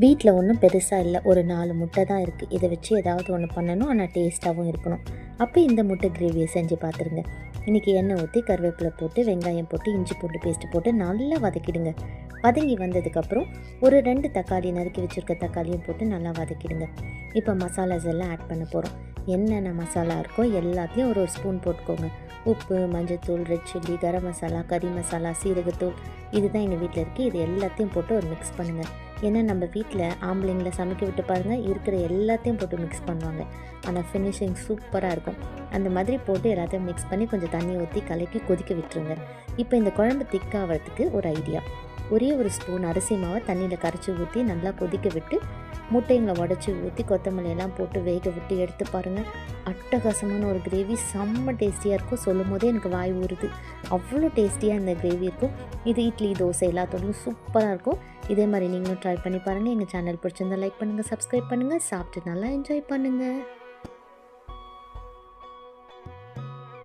வீட்ல ஒன்றும் பெருசா இல்ல. ஒரு 4 முட்டை தான் இருக்கு. இத வச்சு ஏதாவது ஒண்ணு பண்ணணும். ஆனா டேஸ்ட்டாவும் இருக்கணும். அப்ப இந்த முட்டை கிரேவிய செஞ்சு பார்த்துருங்க. இன்னைக்கு எண்ணெய் ஊத்தி, கருவேப்பிலை போட்டு, வெங்காயம் போட்டு, இஞ்சி பூண்டு பேஸ்ட் போட்டு நல்லா வதக்கிடுங்க. வதங்கி வந்ததுக்கப்புறம் ஒரு 2 தக்காளி நறுக்கி வச்சிருக்க தக்காளியும் போட்டு நல்லா வதக்கிடுங்க. இப்போ மசாலாஸ் எல்லாம் ஆட் பண்ண போறோம். என்னென்ன மசாலா இருக்கோ எல்லாத்தையும் ஒரு ஸ்பூன் போட்டுக்கோங்க. உப்பு, மஞ்சள்தூள், ரெட் சில்லி, கரம் மசாலா, கறி மசாலா, சீரகத்தூள் இதுதான் எங்கள் வீட்டில் இருக்குது. இது எல்லாத்தையும் போட்டு ஒரு மிக்ஸ் பண்ணுங்கள். ஏன்னா நம்ம வீட்டில் ஆம்பளைங்களை சமைக்க விட்டு பாருங்கள், இருக்கிற எல்லாத்தையும் போட்டு மிக்ஸ் பண்ணுவாங்க. ஆனால் ஃபினிஷிங் சூப்பராக இருக்கும். அந்த மாதிரி போட்டு எல்லாத்தையும் மிக்ஸ் பண்ணி கொஞ்சம் தண்ணி ஊற்றி கலக்கி கொதிக்க விட்டுருங்க. இப்போ இந்த குழம்பு திக்காகிறதுக்கு ஒரு ஐடியா. ஒரே ஒரு ஸ்பூன் அரிசி மாவை தண்ணியில் கரைச்சி ஊற்றி நல்லா கொதிக்க விட்டு முட்டைங்களை உடச்சி ஊற்றி கொத்தமல்லி எல்லாம் போட்டு வேக விட்டு எடுத்து பாருங்கள். அட்டகாசமான ஒரு கிரேவி, செம்ம டேஸ்டியாக இருக்கும். சொல்லும் போதே எனக்கு வாய் ஊறுது. அவ்வளோ டேஸ்டியாக இந்த கிரேவி இருக்கும். இது இட்லி, தோசை எல்லாத்தோடையும் சூப்பராக இருக்கும். இதே மாதிரி நீங்களும் ட்ரை பண்ணி பாருங்கள். எங்கள் சேனல் பிடிச்சிருந்தா லைக் பண்ணுங்கள், சப்ஸ்கிரைப் பண்ணுங்கள். சாப்பிட்டு நல்லா என்ஜாய் பண்ணுங்கள்.